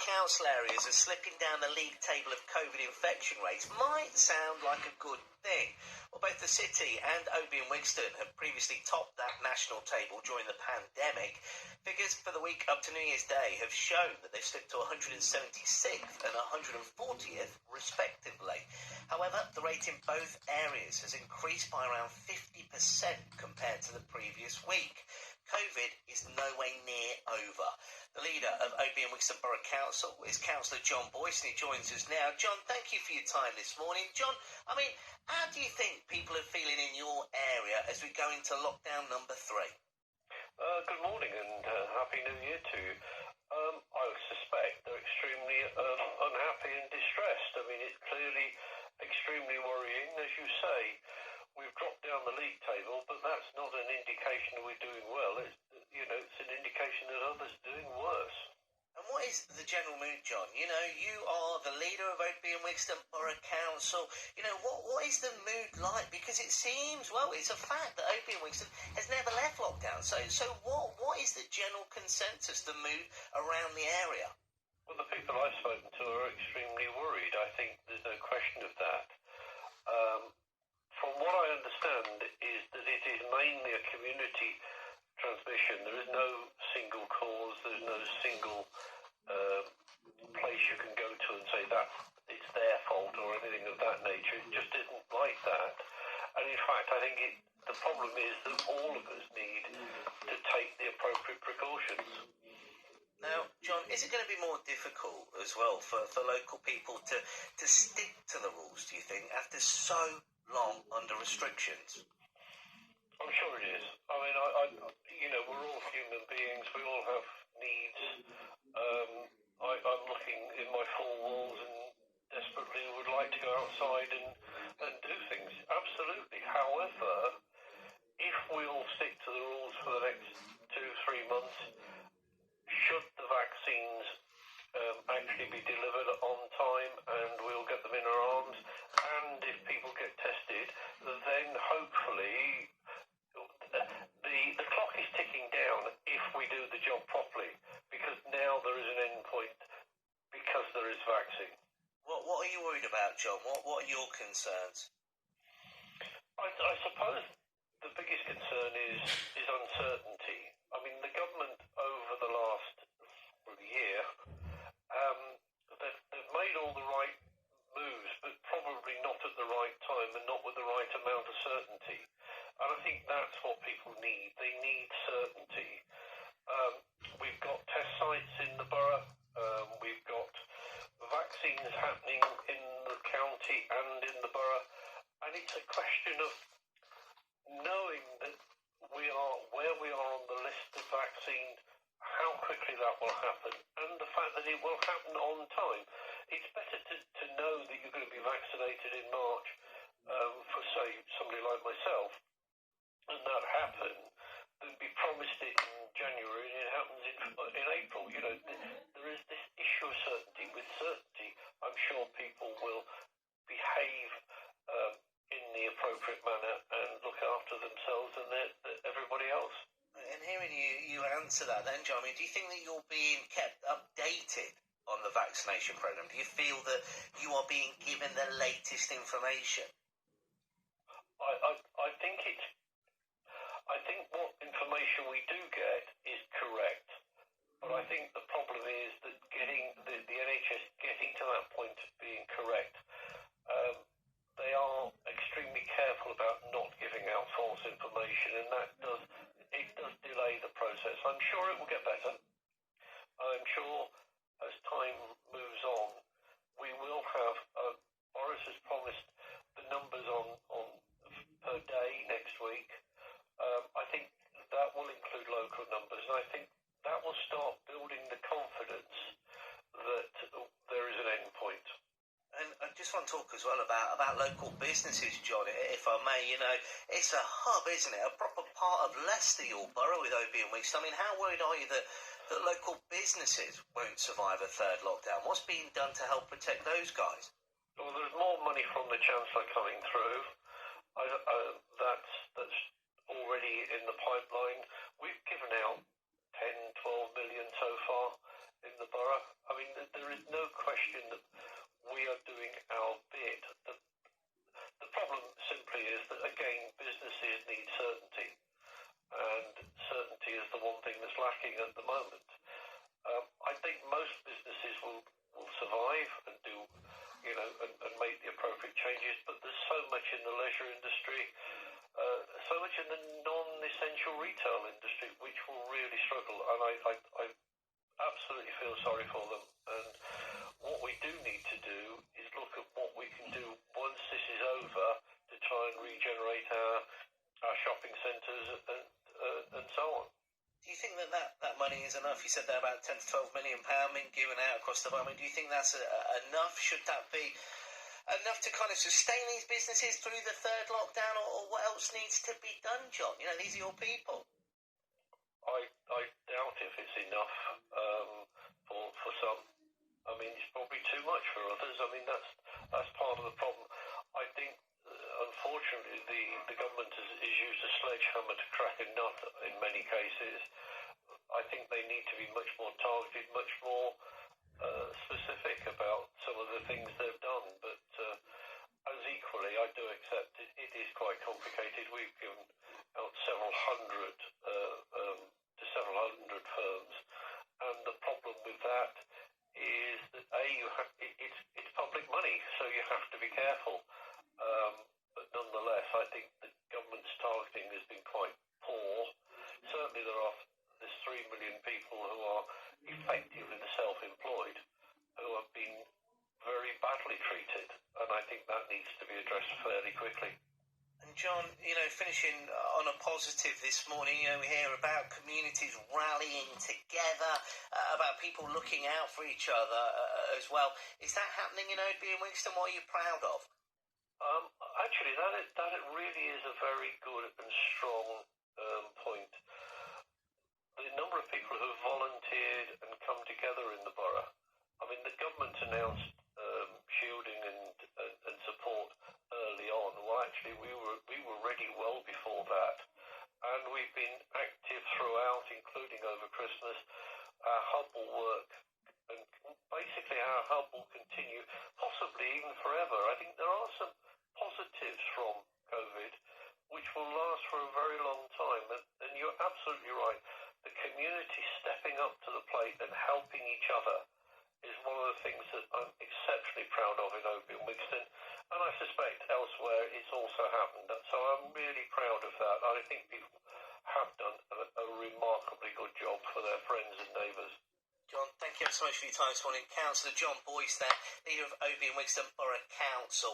council areas are slipping down the league table of COVID infection rates might sound like a good thing. Well, both the City and Oadby and Wigston have previously topped that national table during the pandemic. Figures for the week up to New Year's Day have shown that they've slipped to 176th and 140th, respectively. However, the rate in both areas has increased by around 50% compared to the previous week. COVID is no way near over. The leader of Oadby and Wigston Borough Council is Councillor Boyce, and he joins us now. John, thank you for your time this morning. John, how do you think people are feeling in your area as we go into lockdown number 3? Good morning and Happy New Year to you. I suspect they're extremely unhappy and distressed. It's clearly extremely worrying. As you say, we've dropped down the league table, but that's not an indication that we're doing well. It's an indication that others are doing worse. And what is the general mood, John? You are the leader of Oadby and Wigston Borough Council. What is the mood like? Because it seems, it's a fact that Oadby and Wigston has never left lockdown. So what is the general consensus, the mood around the area? Well, the people I've spoken to are extremely worried. I think there's no question of that. From what I understand is that it is mainly a community transmission. There is no single cause, there's no single place you can go to and say that it's their fault or anything of that nature. It just isn't like that. And in fact, I think the problem is that all of us need to take the appropriate precautions. Now, John, is it going to be more difficult as well for local people to stick to the rules, do you think, after so long under restrictions? I'm sure it is. We're all human beings. We all have needs. I'm looking in my four walls and desperately would like to go outside and do things. Absolutely. However, if we all stick to the rules for the next 2-3 months, should the vaccines actually be delivered on time and we'll get them in our arms, and if people get tested, then hopefully the clock is ticking down if we do the job properly, because now there is an end point because there is vaccine. What are you worried about, John? What are your concerns? I suppose the biggest concern is uncertainty. The government over the last year, they've made all the right moves, but probably not at the right time and not with the right amount of certainty. And I think that's what people need. They need certainty. We've got test sites in the borough. We've got vaccines happening in the county and in the borough. And it's a question of knowing that we are where we are on the list of vaccines, how quickly that will happen, and the fact that it will happen on time. It's better to know that you're going to be vaccinated in March for, say, somebody like myself, and that happen, than be promised it in January and it happens in April. There is this issue of certainty. With certainty, I'm sure people will behave in the appropriate manner and look after themselves and everybody else. And hearing you answer that then, John, do you think that you're being kept updated on the vaccination programme? Do you feel that you are being given the latest information? I think what information we do get is correct, but I think the problem is that getting the NHS getting to that point of being correct, they are extremely careful about not giving out false information, and that does delay the process. I'm sure it will get better. I'm sure as time moves on, we will have, Boris has promised the numbers on per day next week. I think that will include local numbers, and I think that will start building the confidence that there is an end point. And I just want to talk as well about local businesses, John, if I may. It's a hub, isn't it? A proper part of Leicester, your borough, with Oadby and Wigston. How worried are you that local businesses won't survive a third lockdown? What's being done to help protect those guys? Well, there's more money from the Chancellor coming through. That's already in the pipeline. We've given out 10-12 million so far in the borough. there is no question that we are doing our bit. The problem simply is that, again, businesses need certainty, and certainty is the one thing that's lacking at the moment. I think most businesses will survive and do, and make the appropriate changes, but there's so much in the leisure industry, so much in the non-essential retail industry, which will really struggle, and I absolutely feel sorry for them. And what we do need to do is look at what we can do once this is over to try and regenerate our shopping centres and so on. Do you think that money is enough? You said that about £10 to £12 million being given out across the borough. Do you think that's enough? Should that be enough to kind of sustain these businesses through the third lockdown, or what else needs to be done, John? These are your people. I doubt if it's enough for some. I mean, it's probably too much for others. I mean, that's part of the problem. I think, unfortunately, the government is used a sledgehammer to crack a nut in many cases. I think they need to be much more targeted, much more specific about some of the things they've done. But as equally, I do accept it is quite complicated. We've given out several hundred firms, and the problem with that is that it's public money, so you have to be careful. But nonetheless, I think the government's targeting has been quite poor. Certainly, there's 3 million people who are effectively the self-employed who have been very badly treated, and I think that needs to be addressed fairly quickly. And John, finishing on a positive this morning, we hear about communities rallying together, about people looking out for each other as well. Is that happening in Oadby and Wigston? What are you proud of? Actually, that really is a very good and strong point. The number of people who have volunteered and come together in the borough. I mean, the government announced shielding and support early on. Well, actually, we were ready well before that, and we've been active throughout, including over Christmas. Our hub will work, and basically our hub will continue, possibly even forever. I think there are some positives from COVID, which will last for a very long time, and you're absolutely right. The community stepping up to the plate and helping each other is one of the things that I'm exceptionally proud of in Oadby and Wigston, and I suspect elsewhere it's also happened. So I'm really proud of that. I think people have done a remarkably good job for their friends and neighbours. John, thank you so much for your time this morning. Councillor John Boyce there, leader of Oadby and Wigston Borough Council.